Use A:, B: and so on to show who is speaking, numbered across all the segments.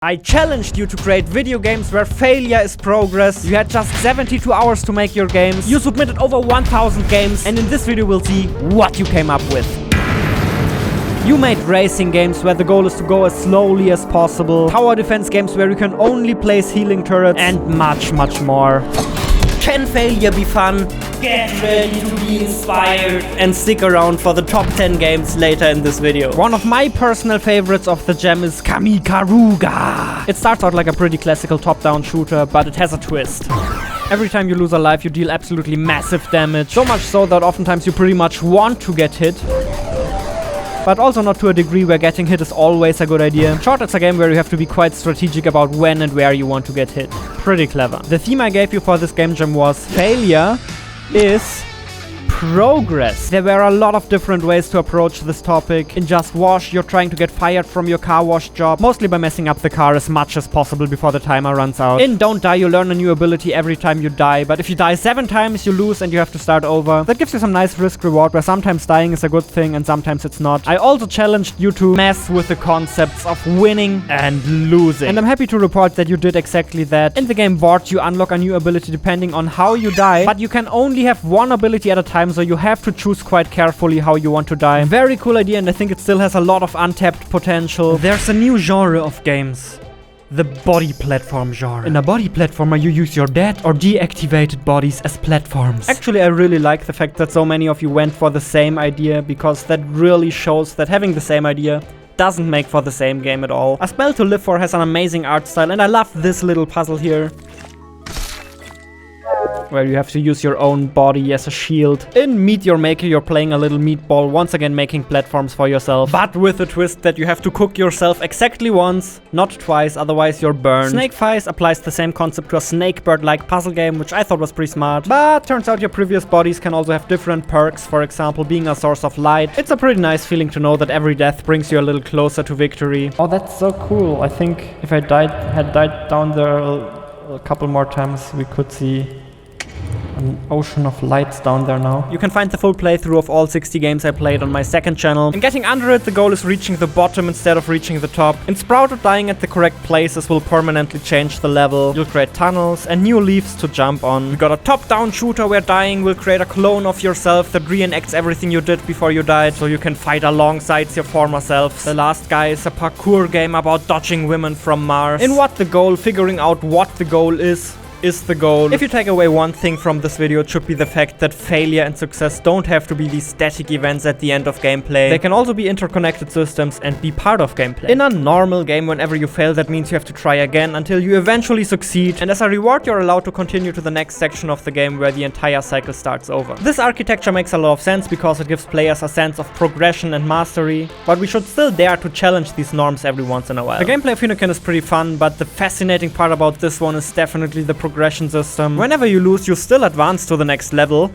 A: I challenged you to create video games where failure is progress. You had just 72 hours to make your games. You submitted over 1000 games, and in this video we'll see what you came up with. You made racing games where the goal is to go as slowly as possible, tower defense games where you can only place healing turrets, and much more. Can failure be fun? Get ready to be inspired and stick around for the top 10 games later in this video. One of my personal favorites of the gem is Kamikaruga. It starts out like a pretty classical top-down shooter, but it has a twist. Every time you lose a life, you deal absolutely massive damage. So much so that oftentimes you pretty much want to get hit, but also not to a degree where getting hit is always a good idea. In short, it's a game where you have to be quite strategic about when and where you want to get hit. Pretty clever. The theme I gave you for this game jam was failure is progress. There were a lot of different ways to approach this topic. In Just Wash, you're trying to get fired from your car wash job, mostly by messing up the car as much as possible before the timer runs out. In Don't Die, you learn a new ability every time you die, but if you die 7 times, you lose and you have to start over. That gives you some nice risk reward, where sometimes dying is a good thing and sometimes it's not. I also challenged you to mess with the concepts of winning and losing, and I'm happy to report that you did exactly that. In the game Vort, you unlock a new ability depending on how you die, but you can only have one ability at a time, so you have to choose quite carefully how you want to die. Very cool idea, and I think it still has a lot of untapped potential. There's a new genre of games. The body platform genre. In a body platformer, you use your dead or deactivated bodies as platforms. Actually, I really like the fact that so many of you went for the same idea, because that really shows that having the same idea doesn't make for the same game at all. A Spell to Live For has an amazing art style, and I love this little puzzle here, where you have to use your own body as a shield. In Meet Your Maker, you're playing a little meatball, once again making platforms for yourself, but with a twist that you have to cook yourself exactly once, not twice, otherwise you're burned. Snake Fights applies the same concept to a snakebird-like puzzle game, which I thought was pretty smart, but turns out your previous bodies can also have different perks, for example, being a source of light. It's a pretty nice feeling to know that every death brings you a little closer to victory. Oh, that's so cool. I think if I had died down there a couple more times, we could see an ocean of lights down there now. You can find the full playthrough of all 60 games I played on my second channel. In getting under it, the goal is reaching the bottom instead of reaching the top. In Sprout, dying at the correct places will permanently change the level. You'll create tunnels and new leaves to jump on. We got a top-down shooter where dying will create a clone of yourself that reenacts everything you did before you died, so you can fight alongside your former selves. The Last Guy is a parkour game about dodging women from Mars. In What the Goal, figuring out what the goal is the goal. If you take away one thing from this video, it should be the fact that failure and success don't have to be these static events at the end of gameplay. They can also be interconnected systems and be part of gameplay. In a normal game, whenever you fail, that means you have to try again until you eventually succeed, and as a reward you're allowed to continue to the next section of the game where the entire cycle starts over. This architecture makes a lot of sense because it gives players a sense of progression and mastery, but we should still dare to challenge these norms every once in a while. The gameplay of Hinoken is pretty fun, but the fascinating part about this one is definitely the progression system. Whenever you lose, you still advance to the next level,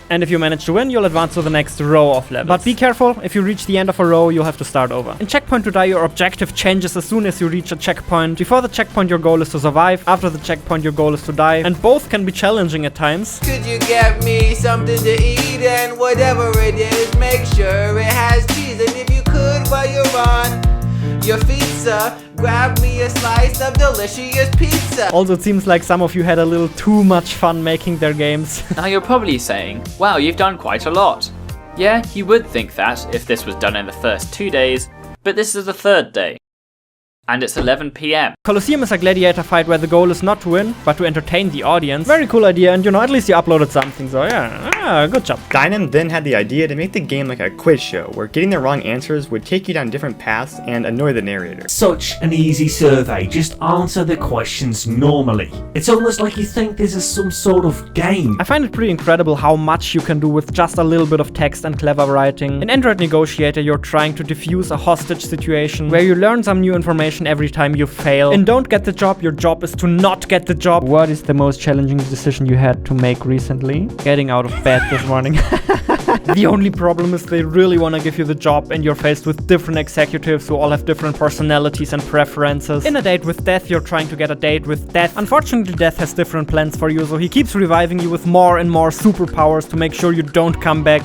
A: and if you manage to win, you'll advance to the next row of levels. But be careful, if you reach the end of a row, you'll have to start over. In Checkpoint to Die, your objective changes as soon as you reach a checkpoint. Before the checkpoint, your goal is to survive. After the checkpoint, your goal is to die, and both can be challenging at times.
B: Could you get me something to eat, and whatever it is, make sure it has cheese, and if you could, while you're on your pizza, grab me a slice of delicious pizza.
A: Also, it seems like some of you had a little too much fun making their games.
C: Now you're probably saying, wow, you've done quite a lot. Yeah, you would think that if this was done in the first 2 days, but this is the 3rd day. And it's 11 PM.
A: Colosseum is a gladiator fight where the goal is not to win, but to entertain the audience. Very cool idea, and at least you uploaded something, so yeah, good job.
D: Dynam then had the idea to make the game like a quiz show, where getting the wrong answers would take you down different paths and annoy the narrator.
E: Such an easy survey, just answer the questions normally. It's almost like you think this is some sort of game.
A: I find it pretty incredible how much you can do with just a little bit of text and clever writing. In Android Negotiator, you're trying to defuse a hostage situation, where you learn some new information every time you fail. In Don't Get the Job, your job is to not get the job. What is the most challenging decision you had to make recently? Getting out of bed this morning. The only problem is they really want to give you the job, and you're faced with different executives who all have different personalities and preferences. In A Date with Death, you're trying to get a date with Death. Unfortunately, Death has different plans for you, so he keeps reviving you with more and more superpowers to make sure you don't come back.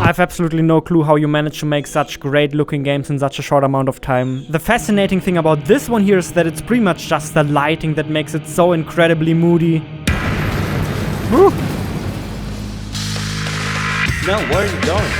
A: I've absolutely no clue how you manage to make such great looking games in such a short amount of time. The fascinating thing about this one here is that it's pretty much just the lighting that makes it so incredibly moody. Woo.
D: No, where are you going?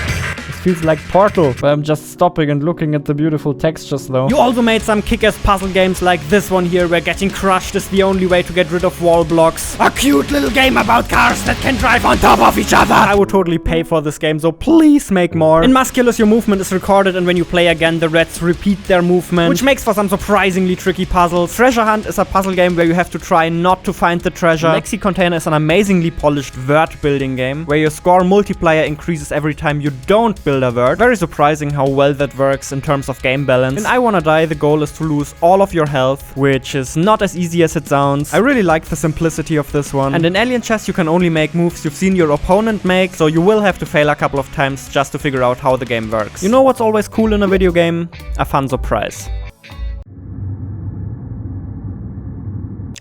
A: Feels like Portal, but I'm just stopping and looking at the beautiful textures though. You also made some kick-ass puzzle games like this one here, where getting crushed is the only way to get rid of wall blocks. A cute little game about cars that can drive on top of each other. I would totally pay for this game, so please make more. In Musculus, your movement is recorded, and when you play again, the reds repeat their movement, which makes for some surprisingly tricky puzzles. Treasure Hunt is a puzzle game where you have to try not to find the treasure. Lexi Container is an amazingly polished word building game, where your score multiplier increases every time you don't build a word. Very surprising how well that works in terms of game balance. In I Wanna Die, the goal is to lose all of your health, which is not as easy as it sounds. I really like the simplicity of this one. And in Alien Chess, you can only make moves you've seen your opponent make, so you will have to fail a couple of times just to figure out how the game works. You know what's always cool in a video game? A fun surprise.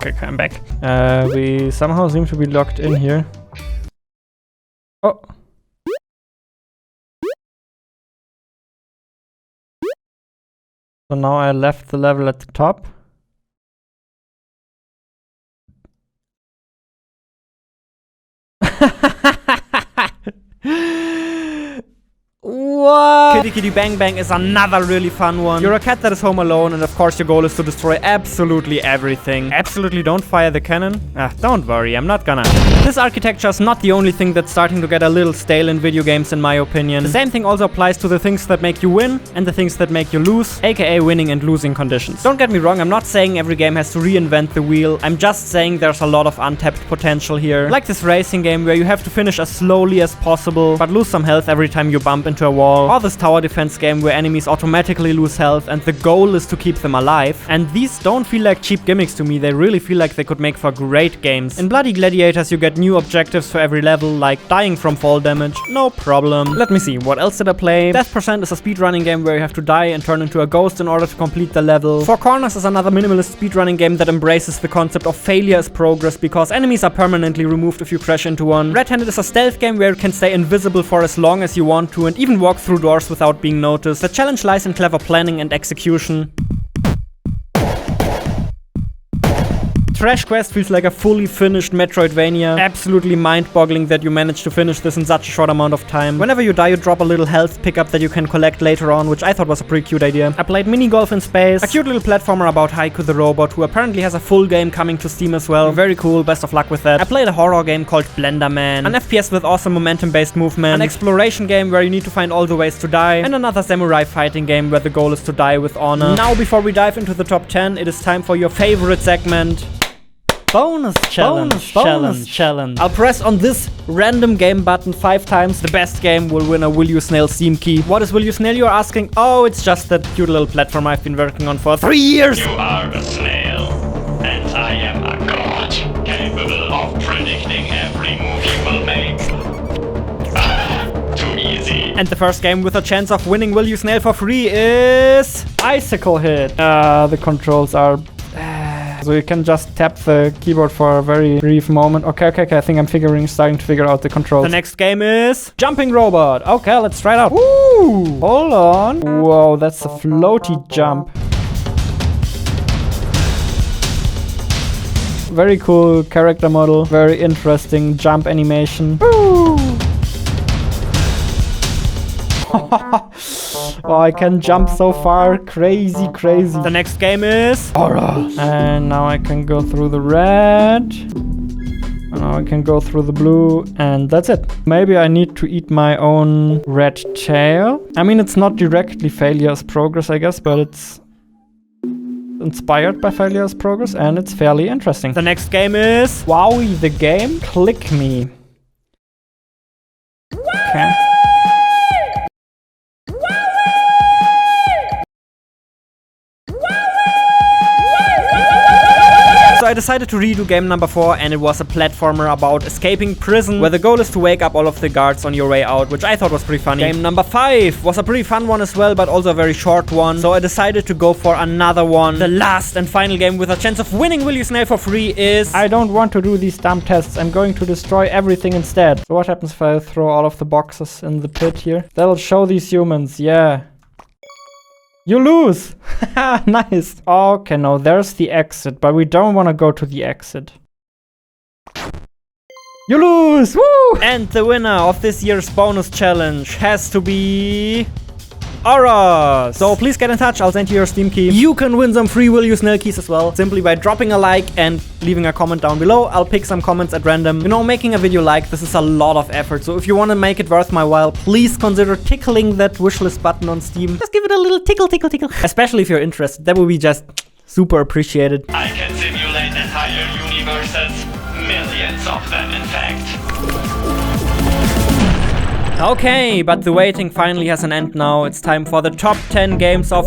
A: Okay, I'm back. We somehow seem to be locked in here. Oh. So now I left the level at the top. What? Kitty Kitty Bang Bang is another really fun one. You're a cat that is home alone, and of course your goal is to destroy absolutely everything. Absolutely don't fire the cannon? Don't worry, I'm not gonna. This architecture is not the only thing that's starting to get a little stale in video games, in my opinion. The same thing also applies to the things that make you win and the things that make you lose, aka winning and losing conditions. Don't get me wrong, I'm not saying every game has to reinvent the wheel. I'm just saying there's a lot of untapped potential here. Like this racing game where you have to finish as slowly as possible, but lose some health every time you bump into a wall. Or this tower defense game where enemies automatically lose health and the goal is to keep them alive. And these don't feel like cheap gimmicks to me, they really feel like they could make for great games. In Bloody Gladiators you get new objectives for every level, like dying from fall damage, no problem. Let me see, what else did I play? Death Percent is a speedrunning game where you have to die and turn into a ghost in order to complete the level. Four Corners is another minimalist speedrunning game that embraces the concept of failure as progress, because enemies are permanently removed if you crash into one. Red Handed is a stealth game where you can stay invisible for as long as you want to and even walk through doors without being noticed. The challenge lies in clever planning and execution. Trash Quest feels like a fully finished Metroidvania. Absolutely mind-boggling that you managed to finish this in such a short amount of time. Whenever you die, you drop a little health pickup that you can collect later on, which I thought was a pretty cute idea. I played Mini Golf in Space, a cute little platformer about Haiku the Robot, who apparently has a full game coming to Steam as well. Very cool, best of luck with that. I played a horror game called Blender Man, an FPS with awesome momentum-based movement, an exploration game where you need to find all the ways to die, and another samurai fighting game where the goal is to die with honor. Now, before we dive into the top 10, it is time for your favorite segment. Bonus challenge. I'll press on this random game button 5 times. The best game will win a Will You Snail Steam key. What is Will You Snail, you're asking? Oh, it's just that cute little platform I've been working on for 3 years.
F: You are a snail, and I am a god, capable of predicting every move you will make. Too easy.
A: And the first game with a chance of winning Will You Snail for free is Icicle Hit. The controls are... So you can just tap the keyboard for a very brief moment. Okay, I think I'm starting to figure out the controls. The next game is Jumping Robot. Okay, let's try it out. Woo! Hold on. Whoa, that's a floaty jump. Very cool character model. Very interesting jump animation. Woo! Oh, I can jump so far. Crazy. The next game is Aura. And now I can go through the red. And now I can go through the blue. And that's it. Maybe I need to eat my own red tail. I mean, it's not directly failure as progress, I guess, but it's inspired by failure as progress, and it's fairly interesting. The next game is Wowie the Game. Click Me. Okay. So I decided to redo game number 4, and it was a platformer about escaping prison, where the goal is to wake up all of the guards on your way out, which I thought was pretty funny. Game number 5 was a pretty fun one as well, but also a very short one, so I decided to go for another one. The last and final game with a chance of winning Will You Snail for free is... I don't want to do these dumb tests, I'm going to destroy everything instead. So what happens if I throw all of the boxes in the pit here? That'll show these humans, yeah. You lose! Nice. Okay, no, there's the exit, but we don't want to go to the exit. You lose! Woo! And the winner of this year's bonus challenge has to be... Auras! So please get in touch, I'll send you your Steam key. You can win some free Will You Snail keys as well, simply by dropping a like and leaving a comment down below. I'll pick some comments at random. You know, making a video like this is a lot of effort, so if you want to make it worth my while, please consider tickling that wishlist button on Steam. Just give it a little tickle, tickle, tickle. Especially if you're interested, that would be just super appreciated.
F: I can simulate entire universes, millions of them in fact.
A: Okay, but the waiting finally has an end now. It's time for the top 10 games of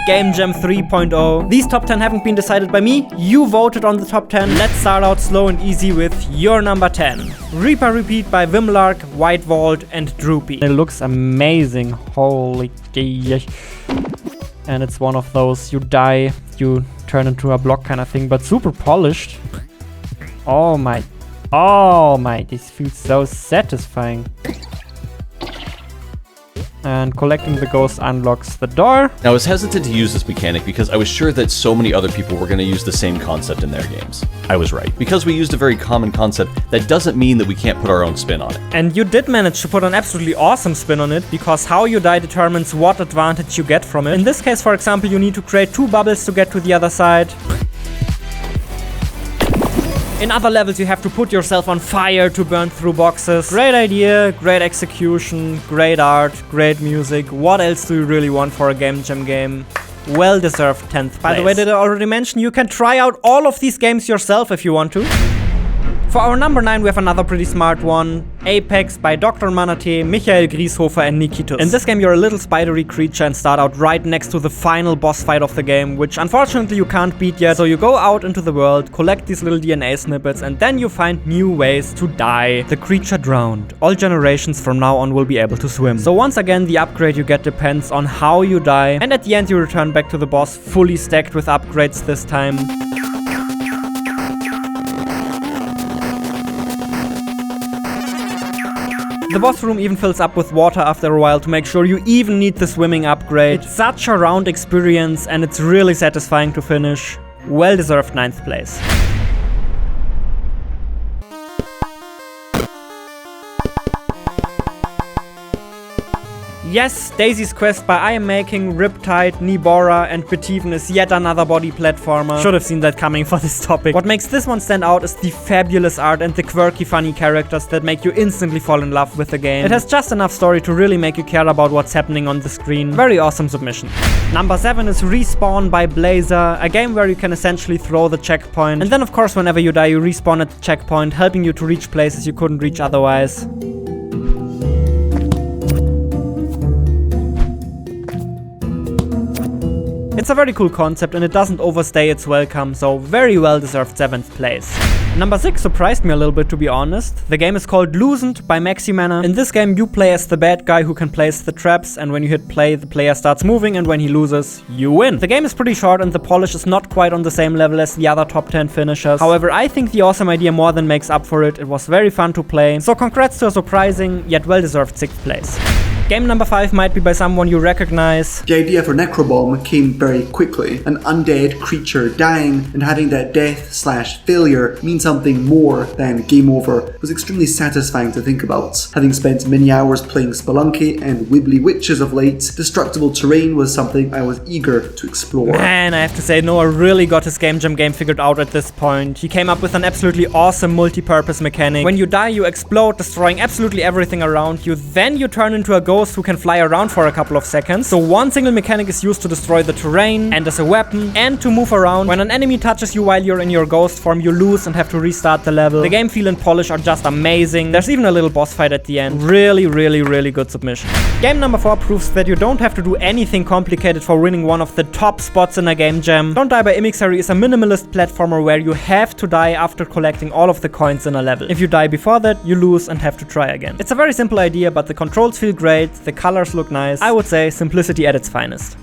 A: Game Jam 3.0. These top 10 haven't been decided by me. You voted on the top 10. Let's start out slow and easy with your number 10. Reaper Repeat by Wimlark, White Vault, and Droopy. It looks amazing. Holy gosh. And it's one of those you die, you turn into a block kind of thing, but super polished. Oh my, this feels so satisfying. And collecting the ghost unlocks the door.
G: Now, I was hesitant to use this mechanic because I was sure that so many other people were going to use the same concept in their games. I was right. Because we used a very common concept, that doesn't mean that we can't put our own spin on it.
A: And you did manage to put an absolutely awesome spin on it, because how you die determines what advantage you get from it. In this case, for example, you need to create 2 bubbles to get to the other side. In other levels, you have to put yourself on fire to burn through boxes. Great idea, great execution, great art, great music. What else do you really want for a Game Jam game? Well-deserved 10th place. By the way, did I already mention you can try out all of these games yourself if you want to? For our number 9, we have another pretty smart one. Apex by Dr. Manate, Michael Grieshofer, and Nikitus. In this game, you're a little spidery creature and start out right next to the final boss fight of the game, which unfortunately you can't beat yet. So you go out into the world, collect these little DNA snippets, and then you find new ways to die. The creature drowned. All generations from now on will be able to swim. So once again, the upgrade you get depends on how you die. And at the end, you return back to the boss, fully stacked with upgrades this time. The boss room even fills up with water after a while to make sure you even need the swimming upgrade. It's such a round experience and it's really satisfying to finish. Well-deserved 9th place. Yes, Daisy's Quest by I Am Making, Riptide, Nibora, and Betiven is yet another body platformer. Should have seen that coming for this topic. What makes this one stand out is the fabulous art and the quirky funny characters that make you instantly fall in love with the game. It has just enough story to really make you care about what's happening on the screen. Very awesome submission. Number 7 is Respawn by Blazer, a game where you can essentially throw the checkpoint. And then of course whenever you die you respawn at the checkpoint, helping you to reach places you couldn't reach otherwise. It's a very cool concept and it doesn't overstay its welcome, so very well deserved 7th place. Number 6 surprised me a little bit, to be honest. The game is called Loosened by Maximana. In this game you play as the bad guy who can place the traps, and when you hit play the player starts moving, and when he loses you win. The game is pretty short and the polish is not quite on the same level as the other top 10 finishers. However, I think the awesome idea more than makes up for it. It was very fun to play, so congrats to a surprising yet well deserved 6th place. Game number 5 might be by someone you recognize.
H: The idea for Necrobomb came very quickly. An undead creature dying and having that death/failure mean something more than game over was extremely satisfying to think about. Having spent many hours playing Spelunky and Wibbly Witches of late, destructible terrain was something I was eager to explore.
A: Man, I have to say, Noah really got his Game Jam game figured out at this point. He came up with an absolutely awesome multi-purpose mechanic. When you die, you explode, destroying absolutely everything around you. Then you turn into a ghost ghost who can fly around for a couple of seconds. So one single mechanic is used to destroy the terrain and as a weapon and to move around. When an enemy touches you while you're in your ghost form, you lose and have to restart the level. The game feel and polish are just amazing. There's even a little boss fight at the end. Really, really, really good submission. Game number 4 proves that you don't have to do anything complicated for winning one of the top spots in a game jam. Don't Die by Emixary is a minimalist platformer where you have to die after collecting all of the coins in a level. If you die before that, you lose and have to try again. It's a very simple idea, but the controls feel great, the colors look nice. I would say simplicity at its finest.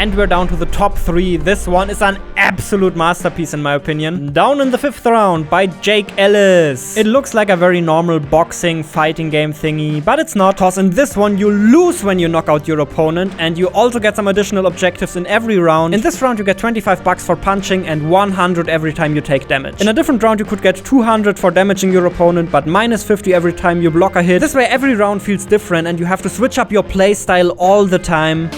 A: And we're down to the top 3. This one is an absolute masterpiece in my opinion. Down in the 5th round by Jake Ellis. It looks like a very normal boxing fighting game thingy, but it's not, cause in this one you lose when you knock out your opponent and you also get some additional objectives in every round. In this round you get 25 bucks for punching and 100 every time you take damage. In a different round you could get 200 for damaging your opponent, but minus 50 every time you block a hit. This way every round feels different and you have to switch up your playstyle all the time.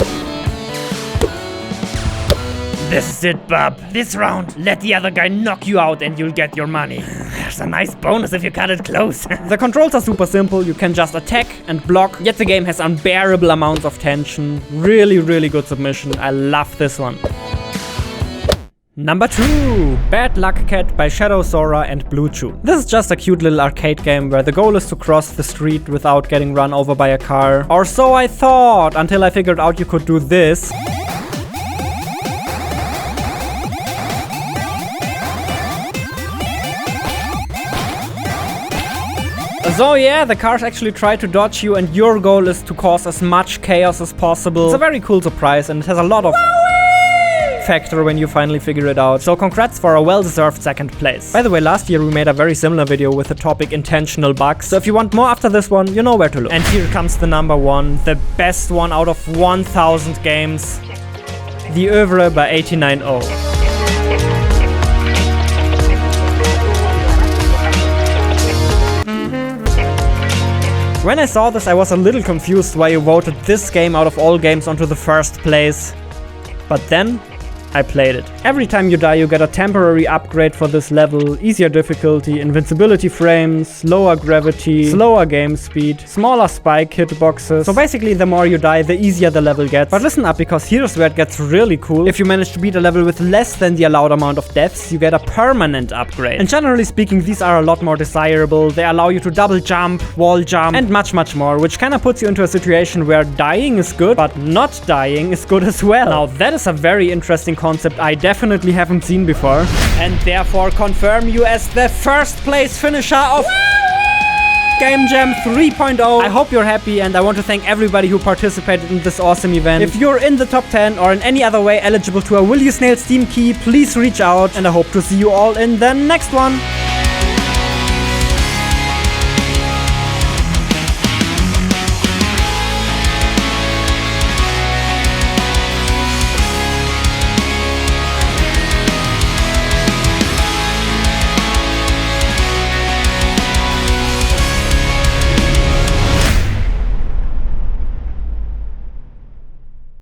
A: This is it, bub. This round, let the other guy knock you out and you'll get your money. There's a nice bonus if you cut it close. The controls are super simple. You can just attack and block, yet the game has unbearable amounts of tension. Really, really good submission. I love this one. Number 2, Bad Luck Cat by Shadow Sora and Blue Chew. This is just a cute little arcade game where the goal is to cross the street without getting run over by a car. Or so I thought, until I figured out you could do this. So yeah, the cars actually try to dodge you and your goal is to cause as much chaos as possible. It's a very cool surprise and it has a lot of factor when you finally figure it out. So congrats for a well-deserved second place. By the way, last year we made a very similar video with the topic intentional bugs. So if you want more after this one, you know where to look. And here comes the number 1, the best one out of 1000 games. The Oeuvre by 89O. When I saw this, I was a little confused why you voted this game out of all games onto the first place. But then, I played it. Every time you die, you get a temporary upgrade for this level, easier difficulty, invincibility frames, lower gravity, slower game speed, smaller spike hitboxes. So basically, the more you die, the easier the level gets. But listen up, because here's where it gets really cool. If you manage to beat a level with less than the allowed amount of deaths, you get a permanent upgrade. And generally speaking, these are a lot more desirable. They allow you to double jump, wall jump, and much, much more, which kind of puts you into a situation where dying is good, but not dying is good as well. Now, that is a very interesting concept I definitely haven't seen before, and therefore confirm you as the first place finisher of Game Jam 3.0. I hope you're happy and I want to thank everybody who participated in this awesome event. If you're in the top 10 or in any other way eligible to a Will You Snail Steam key, please reach out and I hope to see you all in the next one.